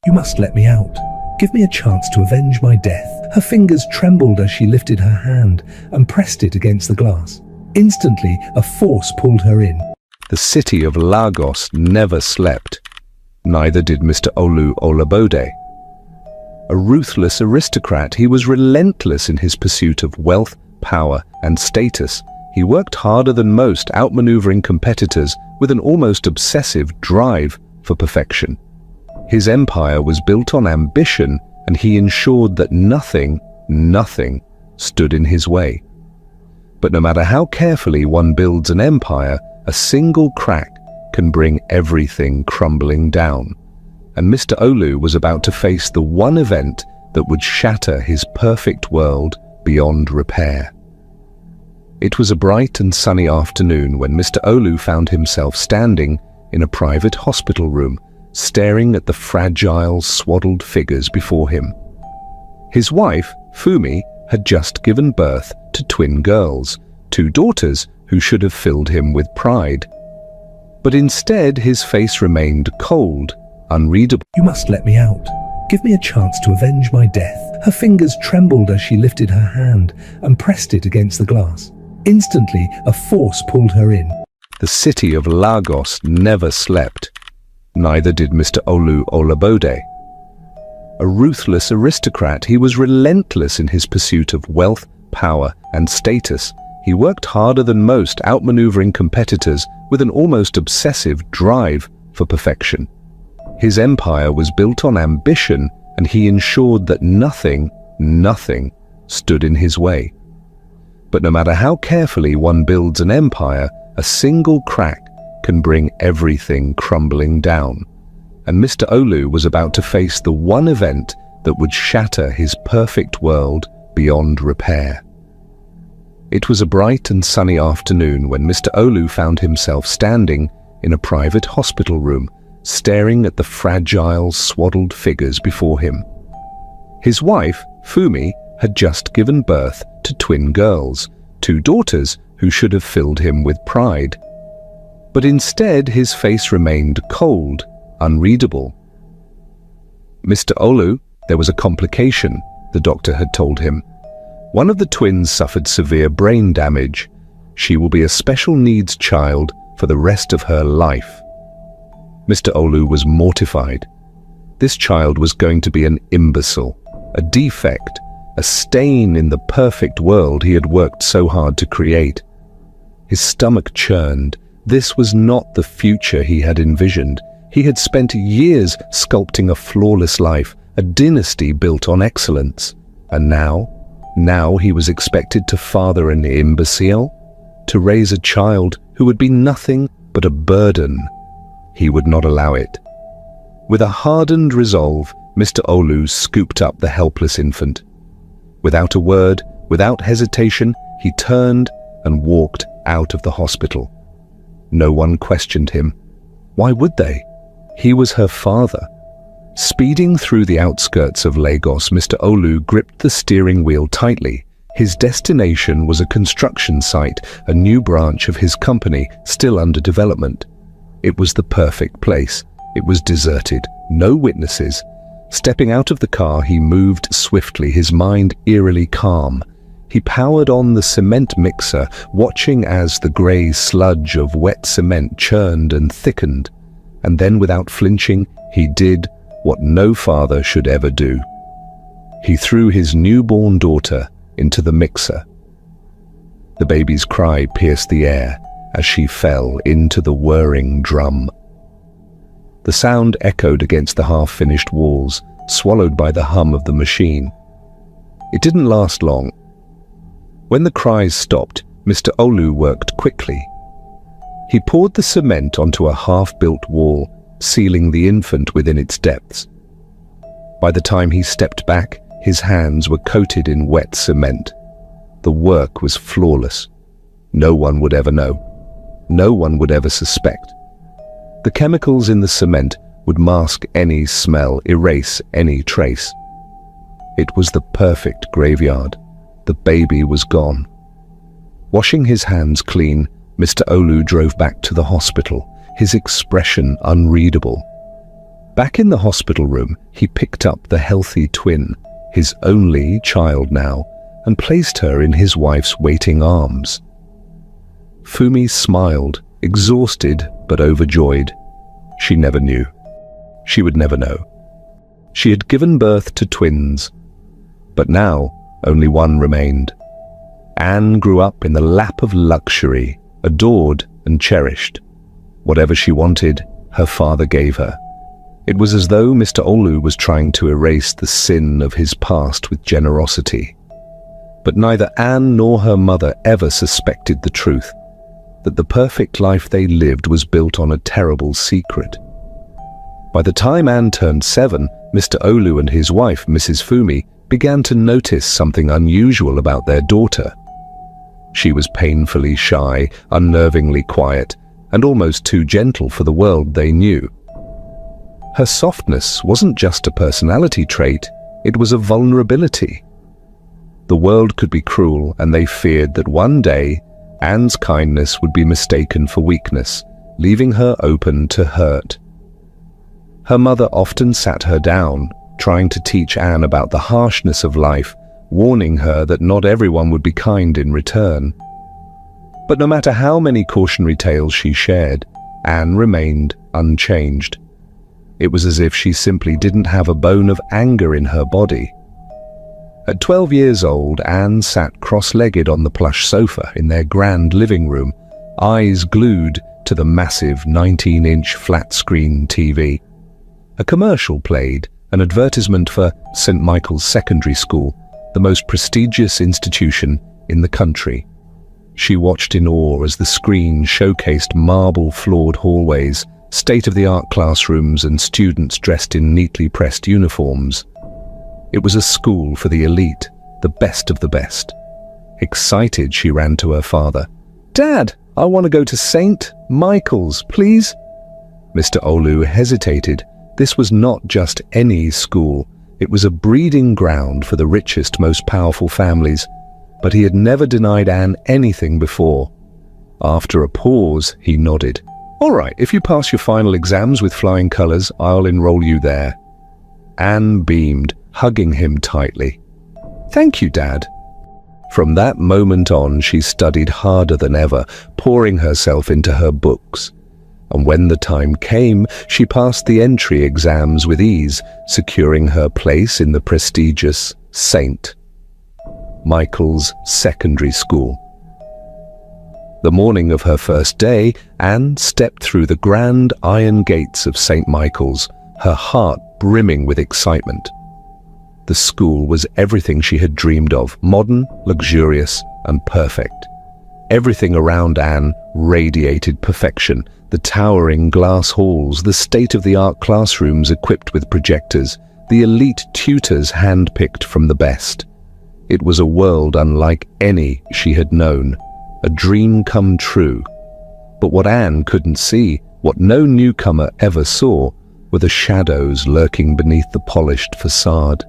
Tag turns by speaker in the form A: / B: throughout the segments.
A: You must let me out. Give me a chance to avenge my death. Her fingers trembled as she lifted her hand and pressed it against the glass. Instantly, a force pulled her in.
B: The city of Lagos never slept. Neither did Mr. Olu Olabode. A ruthless aristocrat, he was relentless in his pursuit of wealth, power, and status. He worked harder than most, outmaneuvering competitors with an almost obsessive drive for perfection. His empire was built on ambition, and he ensured that nothing stood in his way. But no matter how carefully one builds an empire, a single crack can bring everything crumbling down. And Mr. Olu was about to face the one event that would shatter his perfect world beyond repair. It was a bright and sunny afternoon when Mr. Olu found himself standing in a private hospital room, staring at the fragile, swaddled figures before him. His wife, Fumi, had just given birth to twin girls, 2 daughters who should have filled him with pride. But instead, his face remained cold, unreadable.
A: You must let me out. Give me a chance to avenge my death. Her fingers trembled as she lifted her hand and pressed it against the glass. Instantly, a force pulled her in.
B: The city of Lagos never slept. Neither did Mr. Olu Olabode. A ruthless aristocrat, he was relentless in his pursuit of wealth, power, and status. He worked harder than most, outmaneuvering competitors with an almost obsessive drive for perfection. His empire was built on ambition, and he ensured that nothing stood in his way. But no matter how carefully one builds an empire, a single crack can bring everything crumbling down. And Mr. Olu was about to face the one event that would shatter his perfect world beyond repair. It was a bright and sunny afternoon when Mr. Olu found himself standing in a private hospital room, staring at the fragile, swaddled figures before him. His wife, Fumi, had just given birth to twin girls, 2 daughters who should have filled him with pride. But instead, his face remained cold, unreadable. Mr. Olu, there was a complication, the doctor had told him. One of the twins suffered severe brain damage. She will be a special needs child for the rest of her life. Mr. Olu was mortified. This child was going to be an imbecile, a defect, a stain in the perfect world he had worked so hard to create. His stomach churned. This was not the future he had envisioned. He had spent years sculpting a flawless life, a dynasty built on excellence. And now he was expected to father an imbecile, to raise a child who would be nothing but a burden. He would not allow it. With a hardened resolve, Mr. Olu scooped up the helpless infant. Without a word, without hesitation, he turned and walked out of the hospital. No one questioned him. Why would they? He was her father. Speeding through the outskirts of Lagos, Mr. Olu gripped the steering wheel tightly. His destination was a construction site, a new branch of his company, still under development. It was the perfect place. It was deserted, no witnesses. Stepping out of the car, he moved swiftly, his mind eerily calm. He powered on the cement mixer, watching as the grey sludge of wet cement churned and thickened. And then, without flinching, he did what no father should ever do. He threw his newborn daughter into the mixer. The baby's cry pierced the air as she fell into the whirring drum. The sound echoed against the half-finished walls, swallowed by the hum of the machine. It didn't last long. When the cries stopped, Mr. Olu worked quickly. He poured the cement onto a half-built wall, sealing the infant within its depths. By the time he stepped back, his hands were coated in wet cement. The work was flawless. No one would ever know. No one would ever suspect. The chemicals in the cement would mask any smell, erase any trace. It was the perfect graveyard. The baby was gone. Washing his hands clean, Mr. Olu drove back to the hospital, his expression unreadable. Back in the hospital room, he picked up the healthy twin, his only child now, and placed her in his wife's waiting arms. Fumi smiled, exhausted but overjoyed. She never knew. She would never know. She had given birth to twins, but now only one remained. Anne grew up in the lap of luxury, adored and cherished. Whatever she wanted, her father gave her. It was as though Mr. Olu was trying to erase the sin of his past with generosity. But neither Anne nor her mother ever suspected the truth, that the perfect life they lived was built on a terrible secret. By the time Anne turned 7, Mr. Olu and his wife, Mrs. Fumi, began to notice something unusual about their daughter. She was painfully shy, unnervingly quiet, and almost too gentle for the world they knew. Her softness wasn't just a personality trait, it was a vulnerability. The world could be cruel, and they feared that one day Anne's kindness would be mistaken for weakness, leaving her open to hurt. Her mother often sat her down, trying to teach Anne about the harshness of life, warning her that not everyone would be kind in return. But no matter how many cautionary tales she shared, Anne remained unchanged. It was as if she simply didn't have a bone of anger in her body. At 12 years old, Anne sat cross-legged on the plush sofa in their grand living room, eyes glued to the massive 19-inch flat-screen TV. A commercial played, an advertisement for St. Michael's Secondary School, the most prestigious institution in the country. She watched in awe as the screen showcased marble-floored hallways, state-of-the-art classrooms, and students dressed in neatly pressed uniforms. It was a school for the elite, the best of the best. Excited, she ran to her father. "Dad, I want to go to St. Michael's, please." Mr. Olu hesitated. This was not just any school. It was a breeding ground for the richest, most powerful families. But he had never denied Anne anything before. After a pause, he nodded. "All right, if you pass your final exams with flying colours, I'll enroll you there." Anne beamed, hugging him tightly. "Thank you, Dad." From that moment on, she studied harder than ever, pouring herself into her books. And when the time came, she passed the entry exams with ease, securing her place in the prestigious St. Michael's Secondary School. The morning of her first day, Anne stepped through the grand iron gates of St. Michael's, her heart brimming with excitement. The school was everything she had dreamed of, modern, luxurious, and perfect. Everything around Anne radiated perfection. The towering glass halls, the state-of-the-art classrooms equipped with projectors, the elite tutors hand-picked from the best. It was a world unlike any she had known, a dream come true. But what Anne couldn't see, what no newcomer ever saw, were the shadows lurking beneath the polished facade.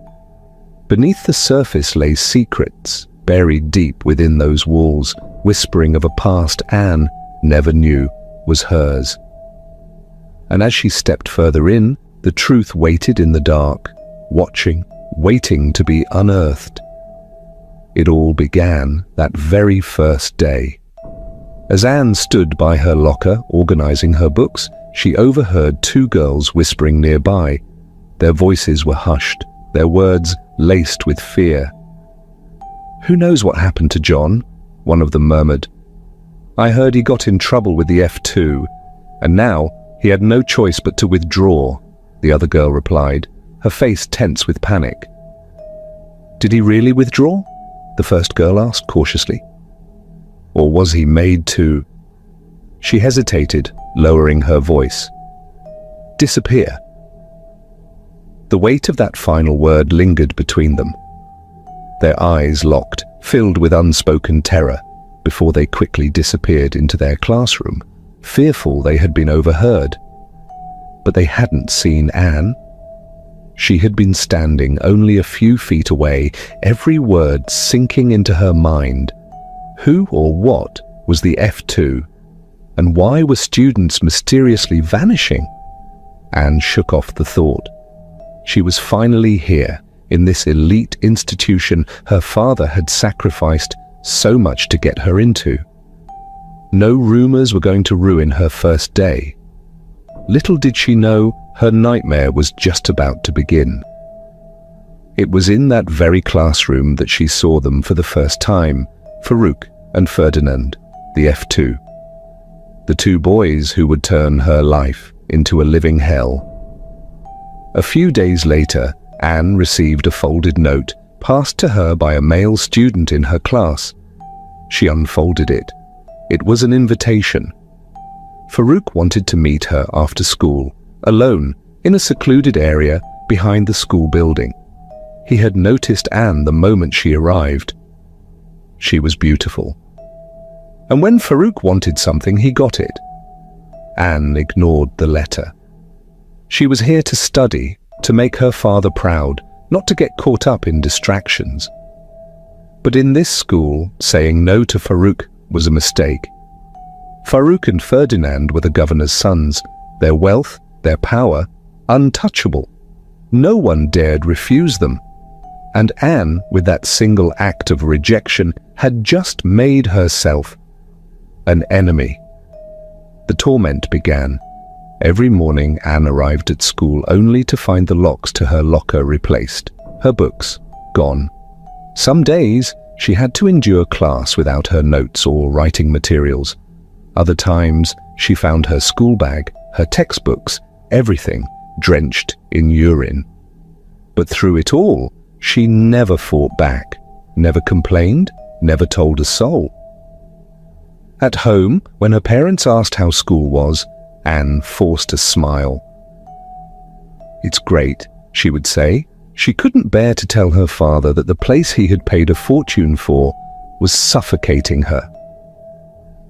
B: Beneath the surface lay secrets, buried deep within those walls, whispering of a past Anne never knew was hers. And as she stepped further in, the truth waited in the dark, watching, waiting to be unearthed. It all began that very first day. As Anne stood by her locker, organizing her books, she overheard two girls whispering nearby. Their voices were hushed, their words laced with fear. "Who knows what happened to John?" one of them murmured. "I heard he got in trouble with the F2, and now he had no choice but to withdraw," the other girl replied, her face tense with panic. "Did he really withdraw?" the first girl asked cautiously. "Or was he made to?" She hesitated, lowering her voice. "Disappear." The weight of that final word lingered between them. Their eyes locked, filled with unspoken terror, before they quickly disappeared into their classroom, fearful they had been overheard. But they hadn't seen Anne. She had been standing only a few feet away, every word sinking into her mind. Who or what was the F2? And why were students mysteriously vanishing? Anne shook off the thought. She was finally here, in this elite institution her father had sacrificed so much to get her into. No rumors were going to ruin her first day. Little did she know her nightmare was just about to begin. It was in that very classroom that she saw them for the first time, Farouk and Ferdinand, the F2. The two boys who would turn her life into a living hell. A few days later, Anne received a folded note passed to her by a male student in her class. She unfolded it. It was an invitation. Farouk wanted to meet her after school, alone, in a secluded area behind the school building. He had noticed Anne the moment she arrived. She was beautiful. And when Farouk wanted something, he got it. Anne ignored the letter. She was here to study, to make her father proud, not to get caught up in distractions. But in this school, saying no to Farouk was a mistake. Farouk and Ferdinand were the governor's sons, their wealth, their power, untouchable. No one dared refuse them. And Anne, with that single act of rejection, had just made herself an enemy. The torment began. Every morning Anne arrived at school only to find the locks to her locker replaced, her books gone. Some days she had to endure class without her notes or writing materials. Other times she found her school bag, her textbooks, everything drenched in urine. But through it all, she never fought back, never complained, never told a soul. At home, when her parents asked how school was, Anne forced a smile. "It's great," she would say. She couldn't bear to tell her father that the place he had paid a fortune for was suffocating her.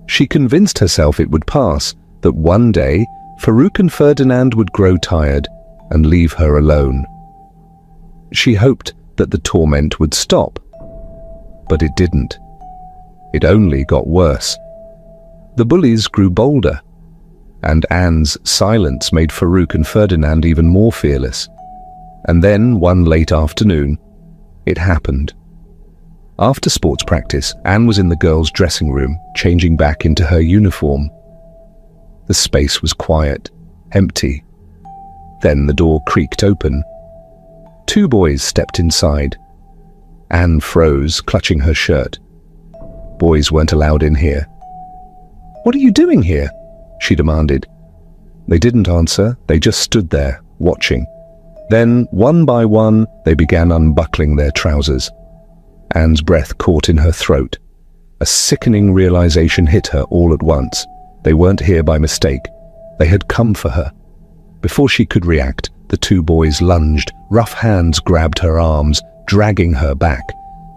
B: She convinced herself it would pass, that one day Farouk and Ferdinand would grow tired and leave her alone. She hoped that the torment would stop, but it didn't. It only got worse. The bullies grew bolder, and Anne's silence made Farouk and Ferdinand even more fearless. And then, one late afternoon, it happened. After sports practice, Anne was in the girls' dressing room, changing back into her uniform. The space was quiet, empty. Then the door creaked open. Two boys stepped inside. Anne froze, clutching her shirt. Boys weren't allowed in here. "What are you doing here?" she demanded. They didn't answer, they just stood there, watching. Then, one by one, they began unbuckling their trousers. Anne's breath caught in her throat. A sickening realization hit her all at once. They weren't here by mistake. They had come for her. Before she could react, the two boys lunged. Rough hands grabbed her arms, dragging her back.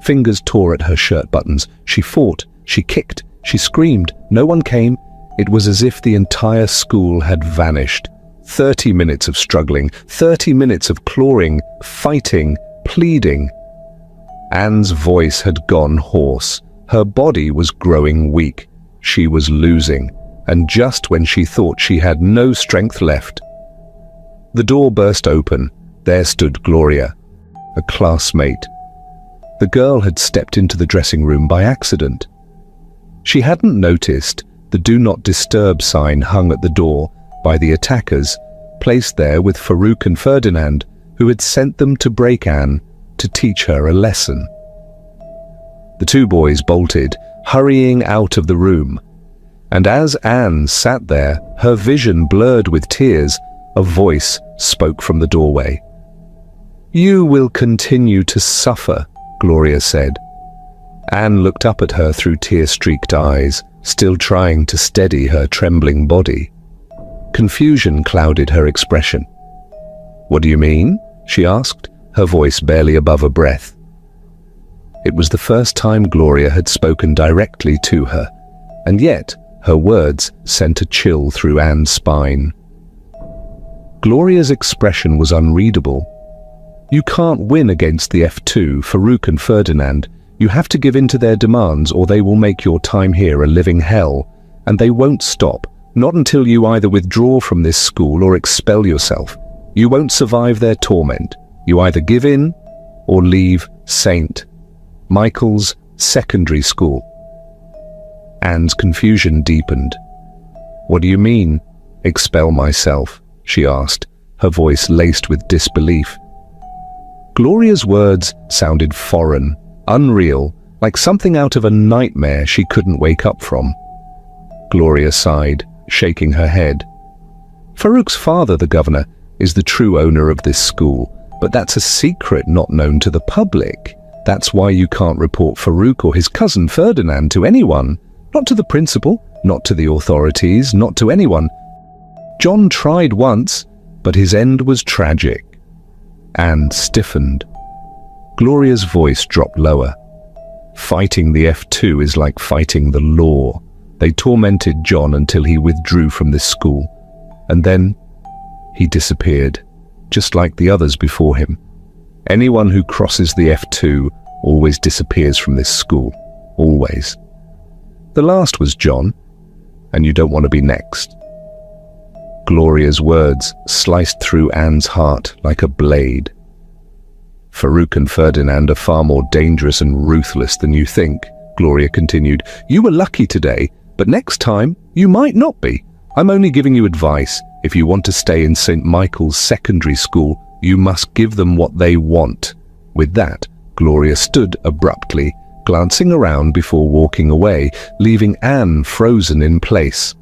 B: Fingers tore at her shirt buttons. She fought, she kicked, she screamed. No one came. It was as if the entire school had vanished. 30 minutes of struggling, 30 minutes of clawing, fighting, pleading. Anne's voice had gone hoarse. Her body was growing weak. She was losing. And just when she thought she had no strength left, the door burst open. There stood Gloria, a classmate. The girl had stepped into the dressing room by accident. She hadn't noticed the "Do Not Disturb" sign hung at the door by the attackers, placed there with Farouk and Ferdinand, who had sent them to break Anne to teach her a lesson. The two boys bolted, hurrying out of the room. And as Anne sat there, her vision blurred with tears, a voice spoke from the doorway. "You will continue to suffer," Gloria said. Anne looked up at her through tear-streaked eyes, still trying to steady her trembling body. Confusion clouded her expression. "What do you mean?" she asked, her voice barely above a breath. It was the first time Gloria had spoken directly to her, and yet her words sent a chill through Anne's spine. Gloria's expression was unreadable. "You can't win against the F2, Farouk and Ferdinand. You have to give in to their demands or they will make your time here a living hell, and they won't stop. Not until you either withdraw from this school or expel yourself. You won't survive their torment. You either give in or leave St. Michael's Secondary School. Anne's confusion deepened. What do you mean, expel myself? She asked, her voice laced with disbelief. Gloria's words sounded foreign, unreal, like something out of a nightmare she couldn't wake up from. Gloria sighed, shaking her head. Farouk's father, the governor, is the true owner of this school, but that's a secret not known to the public. That's why you can't report Farouk or his cousin Ferdinand to anyone. Not to the principal, not to the authorities, not to anyone. John tried once, but his end was tragic. Anne stiffened. Gloria's voice dropped lower. Fighting the F2 is like fighting the law. They tormented John until he withdrew from this school. And then he disappeared, just like the others before him. Anyone who crosses the F2 always disappears from this school. Always. The last was John, and you don't want to be next. Gloria's words sliced through Anne's heart like a blade. Farouk and Ferdinand are far more dangerous and ruthless than you think, Gloria continued. You were lucky today, but next time you might not be. I'm only giving you advice. If you want to stay in St. Michael's Secondary School, you must give them what they want. With that, Gloria stood abruptly, glancing around before walking away, leaving Anne frozen in place.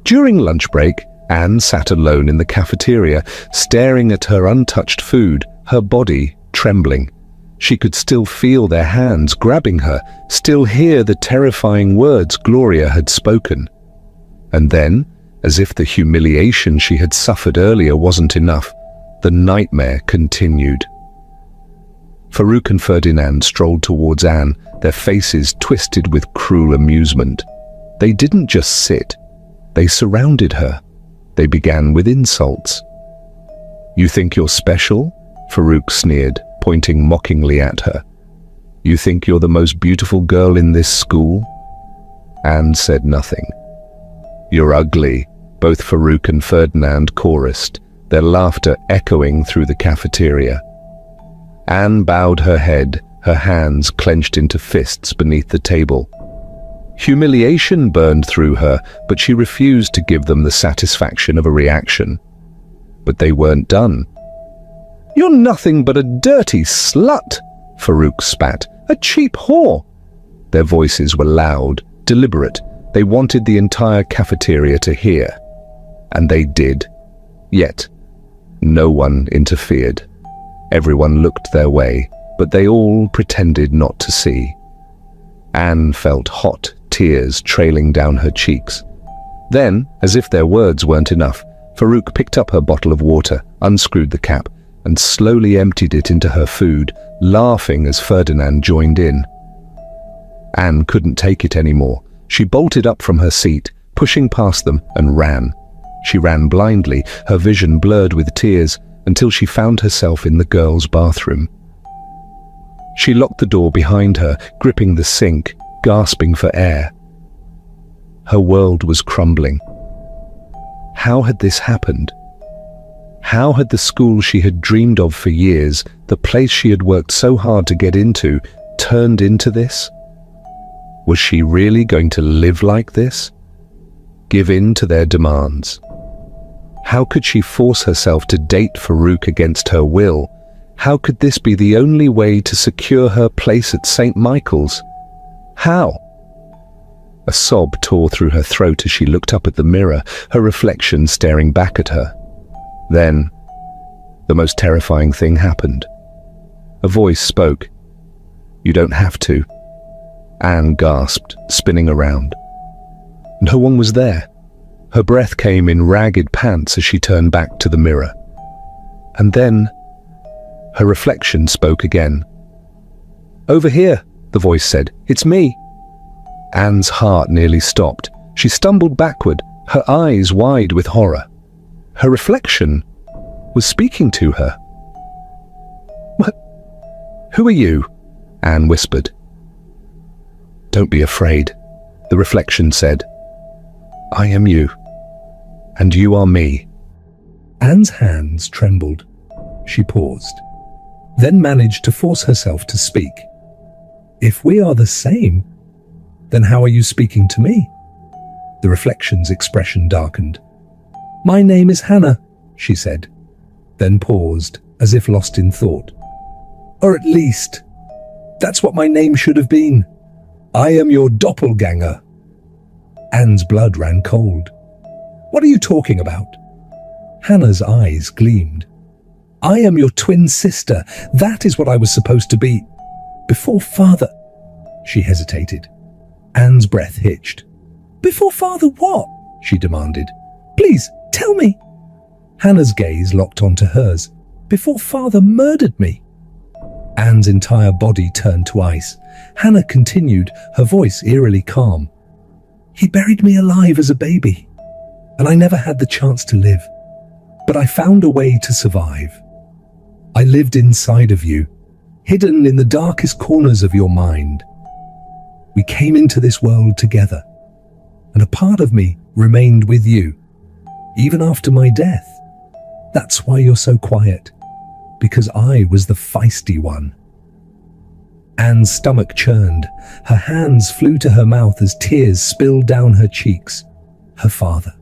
B: During lunch break, Anne sat alone in the cafeteria, staring at her untouched food, her body trembling. She could still feel their hands grabbing her, still hear the terrifying words Gloria had spoken. And then, as if the humiliation she had suffered earlier wasn't enough, the nightmare continued. Farouk and Ferdinand strolled towards Anne, their faces twisted with cruel amusement. They didn't just sit. They surrounded her. They began with insults. You think you're special? Farouk sneered, pointing mockingly at her. You think you're the most beautiful girl in this school? Anne said nothing. You're ugly, both Farouk and Ferdinand chorused, their laughter echoing through the cafeteria. Anne bowed her head, her hands clenched into fists beneath the table. Humiliation burned through her, but she refused to give them the satisfaction of a reaction. But they weren't done. You're nothing but a dirty slut, Farouk spat. A cheap whore. Their voices were loud, deliberate. They wanted the entire cafeteria to hear. And they did. Yet, no one interfered. Everyone looked their way, but they all pretended not to see. Anne felt hot tears trailing down her cheeks. Then, as if their words weren't enough, Farouk picked up her bottle of water, unscrewed the cap, and slowly emptied it into her food, laughing as Ferdinand joined in. Anne couldn't take it anymore. She bolted up from her seat, pushing past them, and ran. She ran blindly, her vision blurred with tears, until she found herself in the girls' bathroom. She locked the door behind her, gripping the sink, gasping for air. Her world was crumbling. How had this happened? How had the school she had dreamed of for years, the place she had worked so hard to get into, turned into this? Was she really going to live like this? Give in to their demands? How could she force herself to date Farouk against her will? How could this be the only way to secure her place at St. Michael's? How? A sob tore through her throat as she looked up at the mirror, her reflection staring back at her. Then, the most terrifying thing happened. A voice spoke. You don't have to. Anne gasped, spinning around. No one was there. Her breath came in ragged pants as she turned back to the mirror. And then, her reflection spoke again. Over here, the voice said. It's me. Anne's heart nearly stopped. She stumbled backward, her eyes wide with horror. Her reflection was speaking to her. What? Who are you? Anne whispered. Don't be afraid, the reflection said. I am you, and you are me.
A: Anne's hands trembled. She paused, then managed to force herself to speak. If we are the same, then how are you speaking to me? The reflection's expression darkened. My name is Hannah, she said, then paused, as if lost in thought. Or at least, that's what my name should have been. I am your doppelganger. Anne's blood ran cold. What are you talking about? Hannah's eyes gleamed. I am your twin sister. That is what I was supposed to be. Before father... She hesitated. Anne's breath hitched. Before father what? She demanded. Please, tell me. Hannah's gaze locked onto hers. Before father murdered me. Anne's entire body turned to ice. Hannah continued, her voice eerily calm. He buried me alive as a baby, and I never had the chance to live. But I found a way to survive. I lived inside of you, hidden in the darkest corners of your mind. We came into this world together, and a part of me remained with you, even after my death. That's why you're so quiet, because I was the feisty one. Anne's stomach churned. Her hands flew to her mouth as tears spilled down her cheeks. Her father,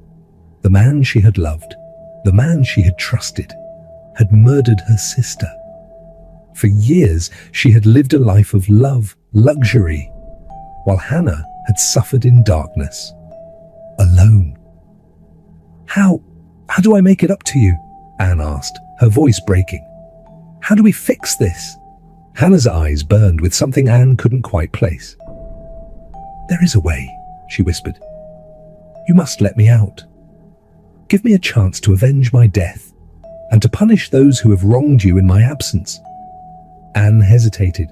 A: the man she had loved, the man she had trusted, had murdered her sister. For years, she had lived a life of love, luxury, while Hannah had suffered in darkness, alone. How do I make it up to you? Anne asked, her voice breaking. How do we fix this? Hannah's eyes burned with something Anne couldn't quite place. There is a way, she whispered. You must let me out. Give me a chance to avenge my death and to punish those who have wronged you in my absence. Anne hesitated.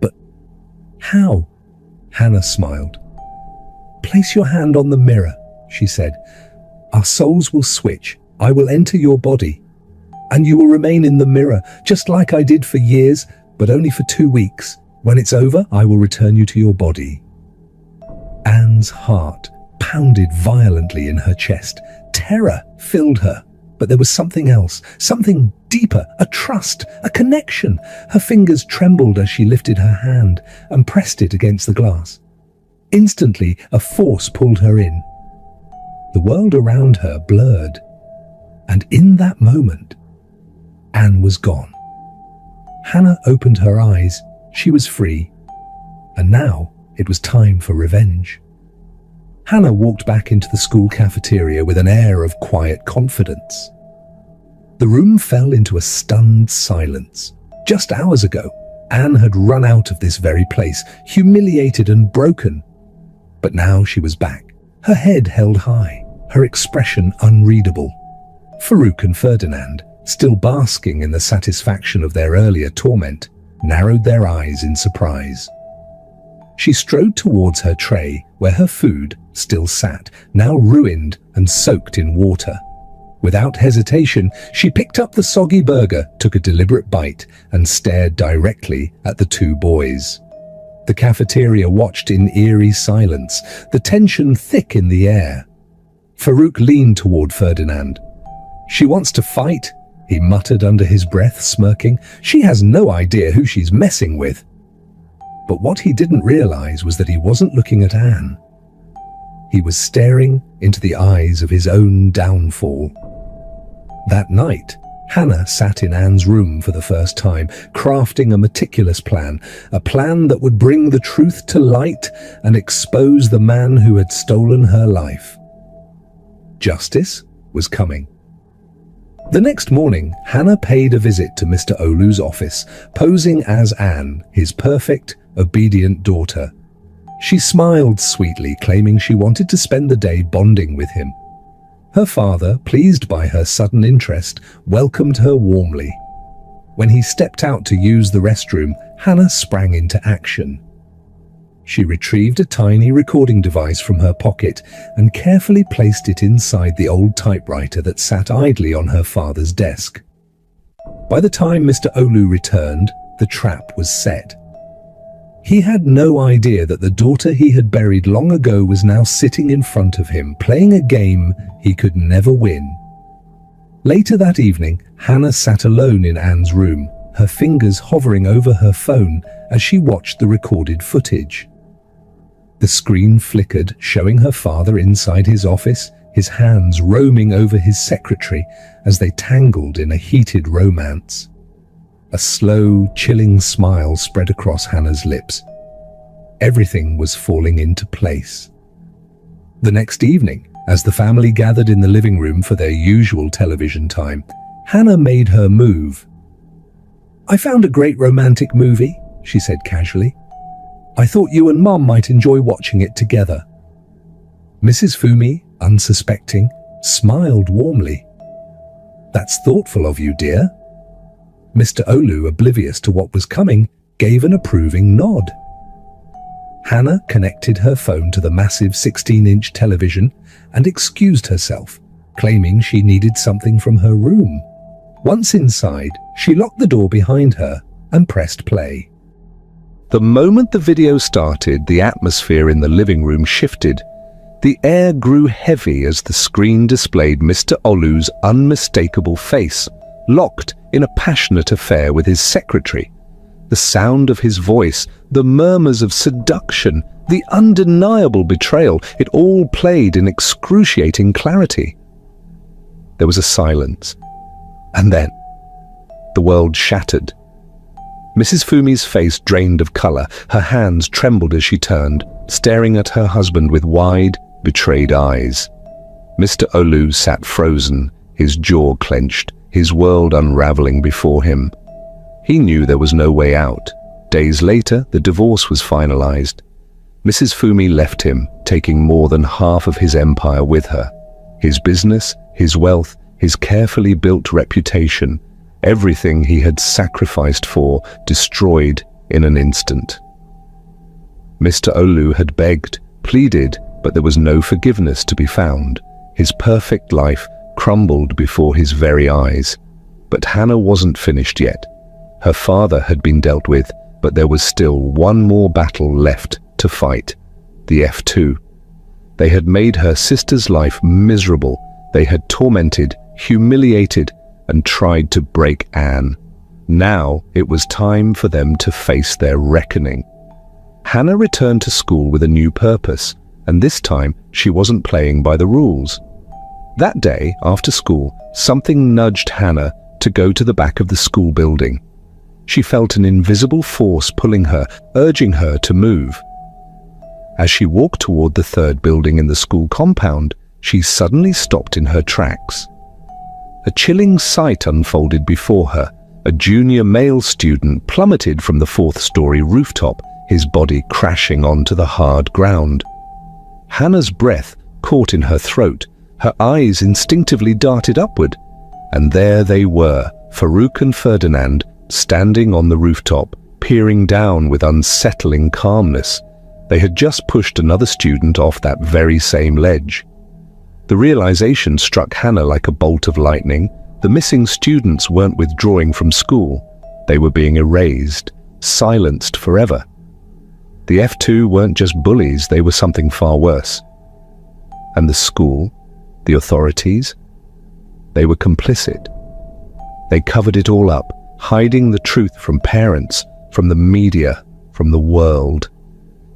A: But how? Hannah smiled. Place your hand on the mirror, she said. Our souls will switch. I will enter your body, and you will remain in the mirror, just like I did for years, but only for 2 weeks. When it's over, I will return you to your body. Anne's heart pounded violently in her chest. Terror filled her, but there was something else, something deeper, a trust, a connection. Her fingers trembled as she lifted her hand and pressed it against the glass. Instantly, a force pulled her in. The world around her blurred, and in that moment, Anne was gone. Hannah opened her eyes. She was free, and now it was time for revenge. Hannah walked back into the school cafeteria with an air of quiet confidence. The room fell into a stunned silence. Just hours ago, Anne had run out of this very place, humiliated and broken. But now she was back, her head held high, her expression unreadable. Farouk and Ferdinand, still basking in the satisfaction of their earlier torment, narrowed their eyes in surprise. She strode towards her tray, where her food still sat, now ruined and soaked in water. Without hesitation, she picked up the soggy burger, took a deliberate bite, and stared directly at the two boys. The cafeteria watched in eerie silence, the tension thick in the air. Farouk leaned toward Ferdinand. She wants to fight, he muttered under his breath, smirking. She has no idea who she's messing with. But what he didn't realize was that he wasn't looking at Anne. He was staring into the eyes of his own downfall. That night, Hannah sat in Anne's room for the first time, crafting a meticulous plan, a plan that would bring the truth to light and expose the man who had stolen her life. Justice was coming. The next morning, Hannah paid a visit to Mr. Olu's office, posing as Anne, his perfect, obedient daughter. She smiled sweetly, claiming she wanted to spend the day bonding with him. Her father, pleased by her sudden interest, welcomed her warmly. When he stepped out to use the restroom, Hannah sprang into action. She retrieved a tiny recording device from her pocket and carefully placed it inside the old typewriter that sat idly on her father's desk. By the time Mr. Olu returned, the trap was set. He had no idea that the daughter he had buried long ago was now sitting in front of him, playing a game he could never win. Later that evening, Hannah sat alone in Anne's room, her fingers hovering over her phone as she watched the recorded footage. The screen flickered, showing her father inside his office, his hands roaming over his secretary as they tangled in a heated romance. A slow, chilling smile spread across Hannah's lips. Everything was falling into place. The next evening, as the family gathered in the living room for their usual television time, Hannah made her move. "I found a great romantic movie," she said casually. "I thought you and Mum might enjoy watching it together." Mrs. Fumi, unsuspecting, smiled warmly. "That's thoughtful of you, dear." Mr. Olu, oblivious to what was coming, gave an approving nod. Hannah connected her phone to the massive 16-inch television and excused herself, claiming she needed something from her room. Once inside, she locked the door behind her and pressed play.
B: The moment the video started, the atmosphere in the living room shifted. The air grew heavy as the screen displayed Mr. Olu's unmistakable face, locked in a passionate affair with his secretary. The sound of his voice, the murmurs of seduction, the undeniable betrayal, it all played in excruciating clarity. There was a silence, and then the world shattered. Mrs. Fumi's face drained of color, her hands trembled as she turned, staring at her husband with wide, betrayed eyes. Mr. Olu sat frozen, his jaw clenched, his world unraveling before him. He knew there was no way out. Days later, the divorce was finalized. Mrs. Fumi left him, taking more than half of his empire with her. His business, his wealth, his carefully built reputation, everything he had sacrificed for, destroyed in an instant. Mr. Olu had begged, pleaded, but there was no forgiveness to be found. His perfect life crumbled before his very eyes. But Hannah wasn't finished yet. Her father had been dealt with, but there was still one more battle left to fight. The F2. They had made her sister's life miserable. They had tormented, humiliated, and tried to break Anne. Now it was time for them to face their reckoning. Hannah returned to school with a new purpose, and this time she wasn't playing by the rules. That day, after school, something nudged Hannah to go to the back of the school building. She felt an invisible force pulling her, urging her to move. As she walked toward the third building in the school compound, she suddenly stopped in her tracks. A chilling sight unfolded before her. A junior male student plummeted from the fourth-story rooftop, his body crashing onto the hard ground. Hannah's breath caught in her throat. Her eyes instinctively darted upward. And there they were, Farouk and Ferdinand, standing on the rooftop, peering down with unsettling calmness. They had just pushed another student off that very same ledge. The realization struck Hannah like a bolt of lightning. The missing students weren't withdrawing from school. They were being erased, silenced forever. The F2 weren't just bullies, they were something far worse. And the school, the authorities, they were complicit. They covered it all up, hiding the truth from parents, from the media, from the world.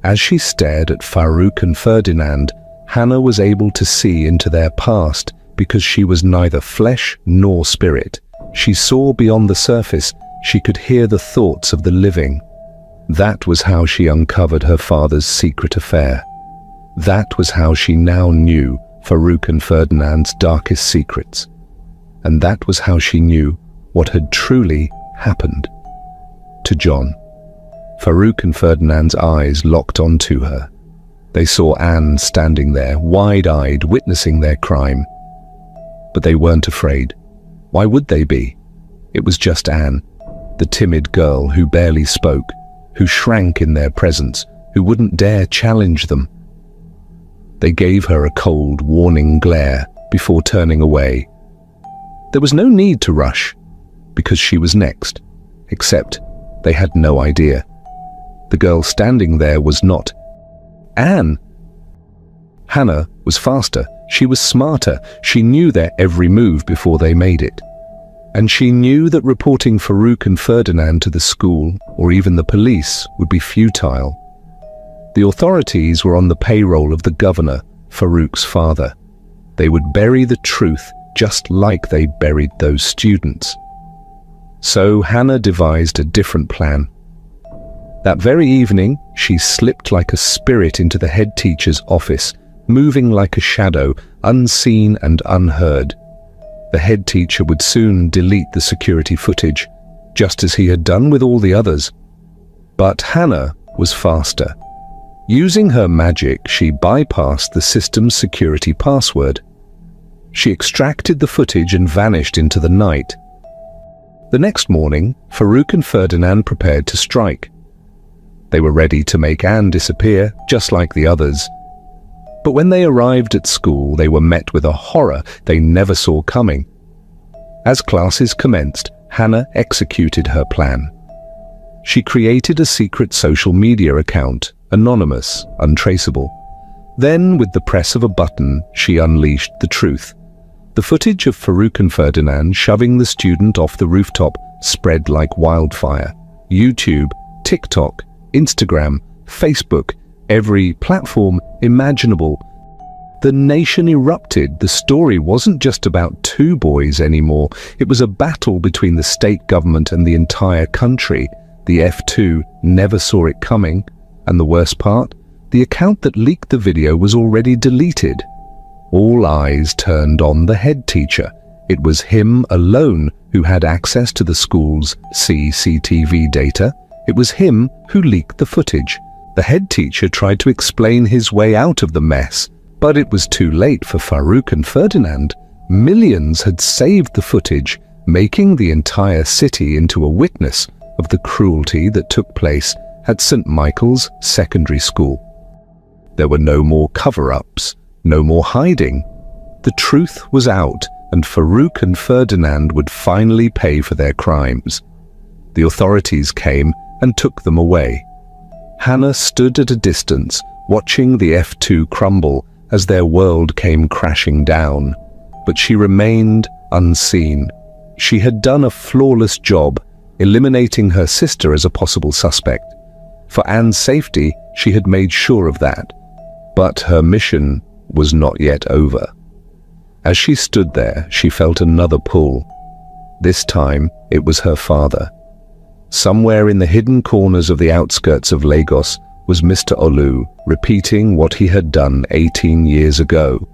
B: As she stared at Farouk and Ferdinand, Hannah was able to see into their past because she was neither flesh nor spirit. She saw beyond the surface. She could hear the thoughts of the living. That was how she uncovered her father's secret affair. That was how she now knew Farouk and Ferdinand's darkest secrets. And that was how she knew what had truly happened to John. Farouk and Ferdinand's eyes locked onto her. They saw Anne standing there, wide-eyed, witnessing their crime. But they weren't afraid. Why would they be? It was just Anne, the timid girl who barely spoke, who shrank in their presence, who wouldn't dare challenge them. They gave her a cold, warning glare before turning away. There was no need to rush, because she was next, except they had no idea. The girl standing there was not Anne. Hannah was faster. She was smarter. She knew their every move before they made it. And she knew that reporting Farouk and Ferdinand to the school, or even the police, would be futile. The authorities were on the payroll of the governor, Farouk's father. They would bury the truth just like they buried those students. So Hannah devised a different plan. That very evening, she slipped like a spirit into the head teacher's office, moving like a shadow, unseen and unheard. The head teacher would soon delete the security footage, just as he had done with all the others. But Hannah was faster. Using her magic, she bypassed the system's security password. She extracted the footage and vanished into the night. The next morning, Farouk and Ferdinand prepared to strike. They were ready to make Anne disappear, just like the others. But when they arrived at school, they were met with a horror they never saw coming. As classes commenced, Hannah executed her plan. She created a secret social media account, anonymous, untraceable. Then, with the press of a button, she unleashed the truth. The footage of Farouk and Ferdinand shoving the student off the rooftop spread like wildfire. YouTube, TikTok, Instagram, Facebook, every platform imaginable. The nation erupted. The story wasn't just about two boys anymore. It was a battle between the state government and the entire country. The F2 never saw it coming. And the worst part? The account that leaked the video was already deleted. All eyes turned on the head teacher. It was him alone who had access to the school's CCTV data. It was him who leaked the footage. The head teacher tried to explain his way out of the mess, but it was too late for Farouk and Ferdinand. Millions had saved the footage, making the entire city into a witness of the cruelty that took place at St. Michael's Secondary School. There were no more cover-ups, no more hiding. The truth was out, and Farouk and Ferdinand would finally pay for their crimes. The authorities came and took them away. Hannah stood at a distance, watching the F2 crumble as their world came crashing down. But she remained unseen. She had done a flawless job, eliminating her sister as a possible suspect. For Anne's safety, she had made sure of that. But her mission was not yet over. As she stood there, she felt another pull. This time, it was her father. Somewhere in the hidden corners of the outskirts of Lagos was Mr. Olu, repeating what he had done 18 years ago.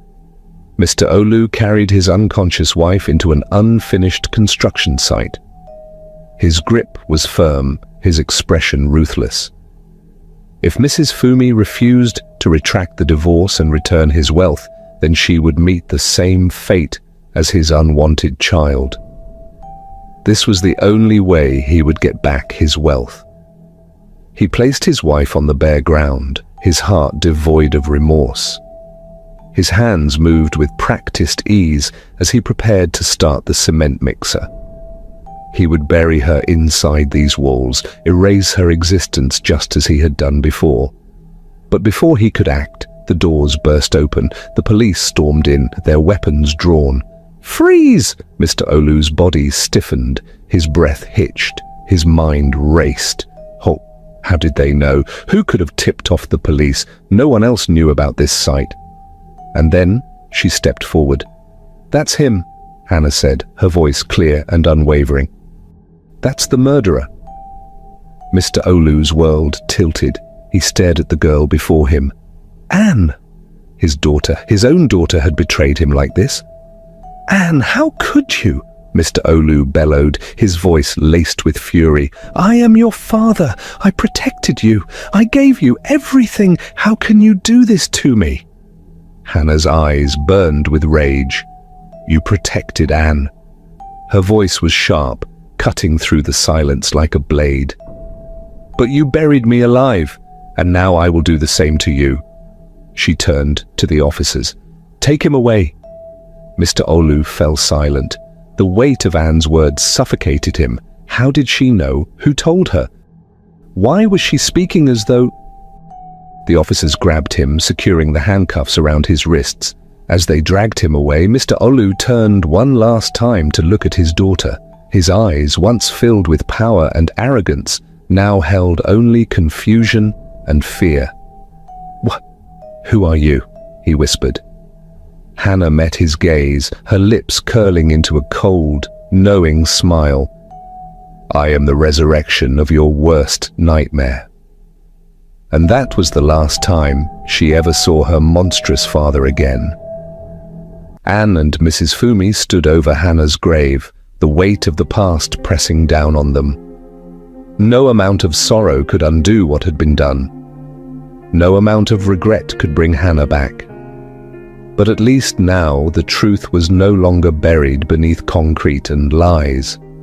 B: Mr. Olu carried his unconscious wife into an unfinished construction site. His grip was firm, his expression ruthless. If Mrs. Fumi refused to retract the divorce and return his wealth, then she would meet the same fate as his unwanted child. This was the only way he would get back his wealth. He placed his wife on the bare ground, his heart devoid of remorse. His hands moved with practiced ease as he prepared to start the cement mixer. He would bury her inside these walls, erase her existence just as he had done before. But before he could act, the doors burst open. The police stormed in, their weapons drawn. "Freeze!" Mr. Olu's body stiffened, his breath hitched, his mind raced. Oh, how did they know? Who could have tipped off the police? No one else knew about this site. And then she stepped forward. "That's him," Hannah said, her voice clear and unwavering. "That's the murderer." Mr. Olu's world tilted. He stared at the girl before him. Anne! His daughter, his own daughter, had betrayed him like this. "Anne, how could you?" Mr. Olu bellowed, his voice laced with fury. "I am your father. I protected you. I gave you everything. How can you do this to me?" Hannah's eyes burned with rage. "You protected Anne." Her voice was sharp, cutting through the silence like a blade. "But you buried me alive, and now I will do the same to you." She turned to the officers. "Take him away." Mr. Olu fell silent. The weight of Anne's words suffocated him. How did she know? Who told her? Why was she speaking as though... The officers grabbed him, securing the handcuffs around his wrists. As they dragged him away, Mr. Olu turned one last time to look at his daughter. His eyes, once filled with power and arrogance, now held only confusion and fear. "Who are you?" he whispered. Hannah met his gaze, her lips curling into a cold, knowing smile. "I am the resurrection of your worst nightmare." And that was the last time she ever saw her monstrous father again. Anne and Mrs. Fumi stood over Hannah's grave, the weight of the past pressing down on them. No amount of sorrow could undo what had been done. No amount of regret could bring Hannah back. But at least now the truth was no longer buried beneath concrete and lies.